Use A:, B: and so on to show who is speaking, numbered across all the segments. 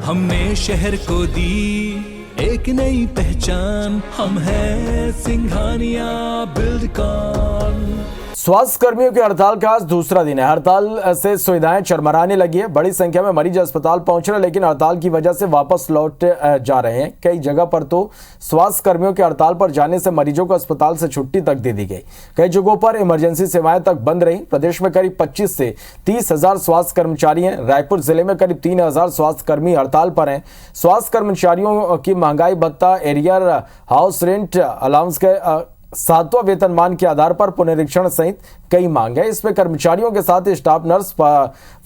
A: हमने शहर को दी एक नई पहचान, हम हैं सिंघानिया बिल्डकॉन।
B: स्वास्थ्य कर्मियों की हड़ताल का आज दूसरा दिन है। हड़ताल से सुविधाएं चरमराने लगी है। बड़ी संख्या में मरीज अस्पताल पहुंच रहे हैं, लेकिन हड़ताल की वजह से वापस लौट जा रहे हैं। कई जगह पर तो स्वास्थ्य कर्मियों के हड़ताल पर जाने से मरीजों को अस्पताल से छुट्टी तक दे दी गई। कई जगहों पर इमरजेंसी सेवाएं तक बंद रही। प्रदेश में करीब 25 से 30 हजार स्वास्थ्य कर्मचारी हैं। रायपुर जिले में करीब 3000 स्वास्थ्य कर्मी हड़ताल पर हैं। स्वास्थ्य कर्मचारियों की महंगाई भत्ता, एरियर, हाउस रेंट अलाउंस के 7वां वेतनमान के आधार पर पुनरीक्षण सहित कई मांग है। इसमें कर्मचारियों के साथ स्टाफ नर्स,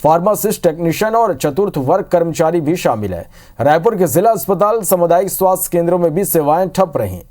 B: फार्मासिस्ट, टेक्नीशियन और चतुर्थ वर्ग कर्मचारी भी शामिल है। रायपुर के जिला अस्पताल, सामुदायिक स्वास्थ्य केंद्रों में भी सेवाएं ठप रही।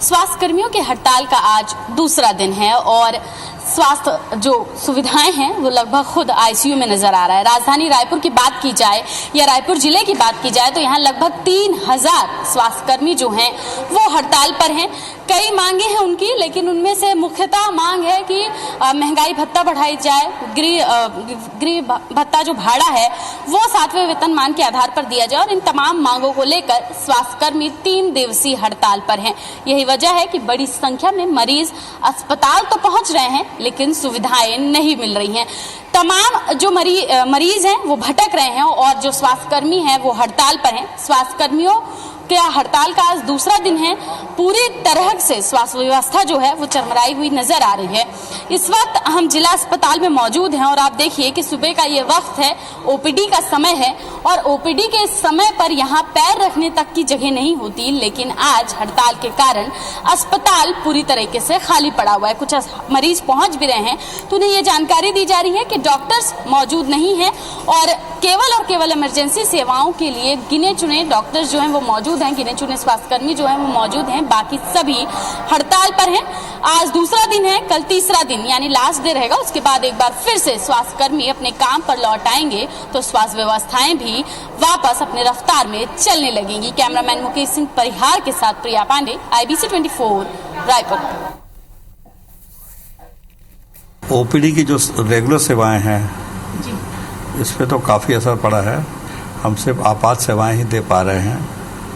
C: स्वास्थ्य कर्मियों की हड़ताल का आज दूसरा दिन है और स्वास्थ्य जो सुविधाएं हैं वो लगभग खुद आईसीयू में नजर आ रहा है। राजधानी रायपुर की बात की जाए या रायपुर जिले की बात की जाए तो यहाँ लगभग 3000 स्वास्थ्य कर्मी जो हैं वो हड़ताल पर हैं। कई मांगे हैं उनकी, लेकिन उनमें से मुख्यतः मांग है कि महंगाई भत्ता बढ़ाई जाए, गृह भत्ता जो भाड़ा है वो 7वें वेतनमान के आधार पर दिया जाए और इन तमाम मांगों को लेकर स्वास्थ्यकर्मी 3 दिवसीय हड़ताल पर हैं। यही वजह है कि बड़ी संख्या में मरीज अस्पताल तो पहुंच रहे हैं लेकिन सुविधाएं नहीं मिल रही हैं। तमाम जो मरीज हैं वो भटक रहे हैं और जो स्वास्थ्यकर्मी हैं वो हड़ताल पर हैं। स्वास्थ्यकर्मियों क्या हड़ताल का आज दूसरा दिन है। पूरी तरह से स्वास्थ्य व्यवस्था जो है वो चरमराई हुई नजर आ रही है। इस वक्त हम जिला अस्पताल में मौजूद हैं और आप देखिए कि सुबह का ये वक्त है, ओपीडी का समय है और ओपीडी के समय पर यहाँ पैर रखने तक की जगह नहीं होती, लेकिन आज हड़ताल के कारण अस्पताल पूरी तरीके से खाली पड़ा हुआ है। कुछ मरीज पहुंच भी रहे हैं तो उन्हें ये जानकारी दी जा रही है कि डॉक्टर्स मौजूद नहीं है और केवल इमरजेंसी सेवाओं के लिए गिने चुने डॉक्टर्स जो हैं वो मौजूद हैं, गिने चुने स्वास्थ्यकर्मी जो हैं वो मौजूद हैं, बाकी सभी हड़ताल पर हैं। आज दूसरा दिन है, कल तीसरा दिन यानी लास्ट डे रहेगा। उसके बाद एक बार फिर से स्वास्थ्यकर्मी अपने काम पर लौट आएंगे तो स्वास्थ्य व्यवस्थाएं भी वापस अपने रफ्तार में चलने लगेंगी। कैमरामैन मुकेश सिंह परिहार के साथ प्रिया पांडे, IBC 24 रायपुर।
D: ओपीडी की जो रेगुलर सेवाएं हैं इस पे तो काफ़ी असर पड़ा है। हम सिर्फ आपात सेवाएं ही दे पा रहे हैं,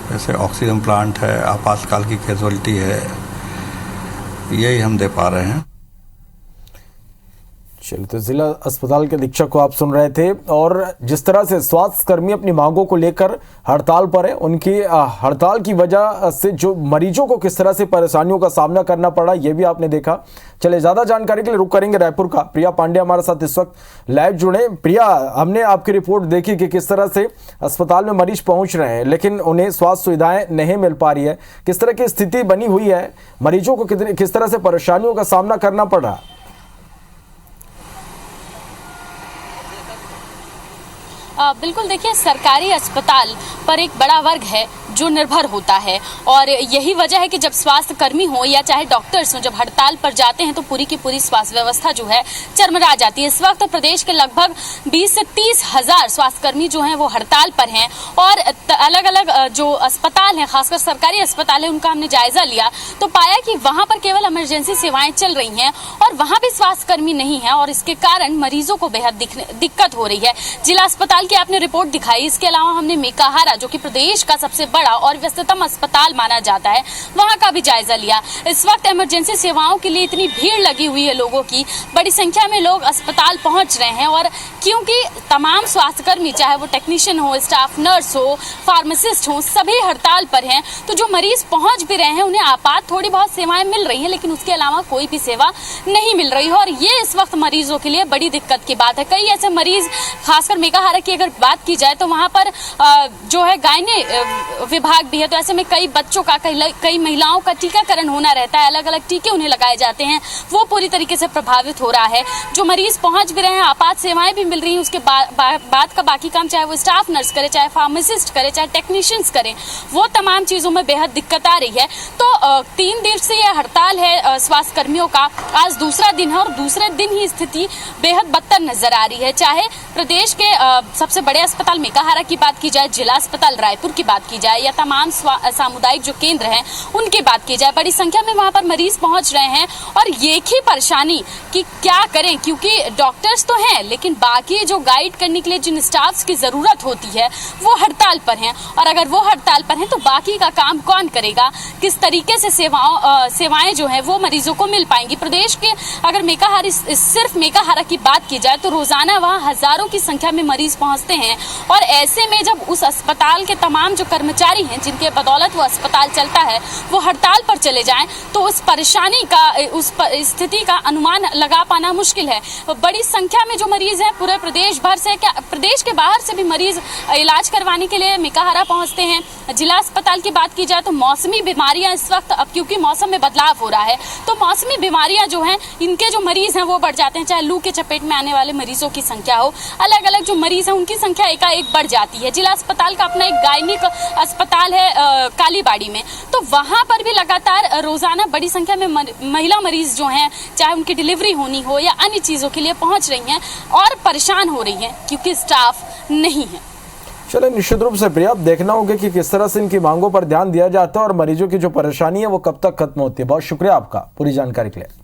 D: जैसे ऑक्सीजन प्लांट है, आपातकाल की कैजुअलिटी है, यही हम दे पा रहे हैं।
B: चलिए, तो जिला अस्पताल के अधीक्षक को आप सुन रहे थे और जिस तरह से स्वास्थ्य कर्मी अपनी मांगों को लेकर हड़ताल पर है, उनकी हड़ताल की वजह से जो मरीजों को किस तरह से परेशानियों का सामना करना पड़ा ये भी आपने देखा। चलिए, ज्यादा जानकारी के लिए रुक करेंगे रायपुर का। प्रिया पांडे हमारे साथ इस वक्त लाइव जुड़े। प्रिया, हमने आपकी रिपोर्ट देखी कि किस तरह से अस्पताल में मरीज पहुंच रहे हैं लेकिन उन्हें स्वास्थ्य सुविधाएं नहीं मिल पा रही है। किस तरह की स्थिति बनी हुई है, मरीजों को किस तरह से परेशानियों का सामना करना पड़ रहा?
C: बिल्कुल, देखिए, सरकारी अस्पताल पर एक बड़ा वर्ग है जो निर्भर होता है और यही वजह है कि जब स्वास्थ्य कर्मी हो या चाहे डॉक्टर्स हो, जब हड़ताल पर जाते हैं तो पूरी की पूरी स्वास्थ्य व्यवस्था जो है चरमरा जाती है। इस वक्त प्रदेश के लगभग 20 से 30 हजार स्वास्थ्य कर्मी जो हैं वो हड़ताल पर हैं और अलग अलग जो अस्पताल हैं, खासकर सरकारी अस्पताल है, उनका हमने जायजा लिया तो पाया कि वहां पर केवल इमरजेंसी सेवाएं चल रही हैं और वहां भी स्वास्थ्य कर्मी नहीं है और इसके कारण मरीजों को बेहद दिक्कत हो रही है। जिला अस्पताल की आपने रिपोर्ट दिखाई, इसके अलावा हमने मेकाहारा, जो कि प्रदेश का सबसे बड़ा और व्यस्ततम अस्पताल माना जाता है, वहां का भी जायजा लिया। इस वक्त इमरजेंसी सेवाओं के लिए इतनी भीड़ लगी हुई है लोगों की, बड़ी संख्या में लोग अस्पताल पहुंच रहे हैं और क्योंकि तमाम स्वास्थ्यकर्मी, चाहे वो टेक्नीशियन हो, स्टाफ नर्स हो, फार्मासिस्ट हो, सभी हड़ताल पर हैं, तो जो मरीज पहुंच भी रहे हैं उन्हें आपात थोड़ी बहुत सेवाएं मिल रही हैं लेकिन उसके अलावा कोई भी सेवा नहीं मिल रही है और ये इस वक्त मरीजों के लिए बड़ी दिक्कत की बात है। कई ऐसे मरीज, खासकर मेकाहारा की अगर बात की जाए तो वहां पर जो है विभाग भी है, तो ऐसे में कई बच्चों का कई महिलाओं का टीकाकरण होना रहता है, अलग अलग टीके उन्हें लगाए जाते हैं, वो पूरी तरीके से प्रभावित हो रहा है। जो मरीज पहुंच भी रहे हैं, आपात सेवाएं भी मिल रही हैं, उसके बाद का बाकी काम चाहे वो स्टाफ नर्स करे, चाहे फार्मासिस्ट करे, चाहे टेक्नीशियंस करें, वो तमाम चीजों में बेहद दिक्कत आ रही है। तो 3 दिवसीय हड़ताल है स्वास्थ्य कर्मियों का, आज दूसरा दिन है और दूसरे दिन ही स्थिति बेहद बदतर नजर आ रही है। चाहे प्रदेश के सबसे बड़े अस्पताल मेकाहारा की बात की जाए, जिला अस्पताल रायपुर की बात की जाए, या तमाम सामुदायिक जो केंद्र हैं उनकी बात की जाए, बड़ी संख्या में वहां पर मरीज पहुंच रहे हैं और एक ही परेशानी कि क्या करें, क्योंकि डॉक्टर्स तो हैं लेकिन बाकी जो गाइड करने के लिए जिन स्टाफ्स की जरूरत होती है वो हड़ताल पर हैं, और अगर वो हड़ताल पर हैं तो बाकी का काम कौन करेगा, किस तरीके से सेवाएं जो है वो मरीजों को मिल पाएंगी। प्रदेश के अगर सिर्फ मेकाहारा की बात की जाए तो रोजाना वहां हजारों की संख्या में मरीज पहुंचते हैं, और ऐसे में जब उस अस्पताल के तमाम जो कर्मचारी हैं जिनके बदौलत वो अस्पताल चलता है वो हड़ताल पर चले जाएं तो उस परेशानी का, उस स्थिति का अनुमान लगा पाना मुश्किल है। बड़ी संख्या में जो मरीज हैं पूरे प्रदेश भर से, क्या प्रदेश के बाहर से भी मरीज इलाज करवाने के लिए मेकाहारा पहुंचते हैं। जिला अस्पताल की बात की जाए तो मौसमी बीमारियां इस वक्त, अब क्योंकि मौसम में बदलाव हो रहा है तो मौसमी बीमारियां जो हैं इनके जो मरीज हैं वो बढ़ जाते हैं, चाहे लू के चपेट में आने वाले मरीजों की संख्या हो, अलग अलग जो मरीज हैं उनकी संख्या एकाएक बढ़ जाती है। जिला अस्पताल का अपना एक गायनिक अस्पताल है कालीबाड़ी में, तो वहां पर भी लगातार रोजाना बड़ी संख्या में महिला मरीज जो हैं, चाहे उनकी डिलीवरी होनी हो या अन्य चीजों के लिए पहुंच रही हैं और परेशान हो रही हैं क्योंकि स्टाफ नहीं है।
B: चलिए, निश्चित रूप से प्रिया, अब देखना होगा कि किस तरह से इनकी मांगों पर ध्यान दिया जाता है और मरीजों की जो परेशानी है वो कब तक खत्म होती है। बहुत शुक्रिया आपका पूरी जानकारी के लिए।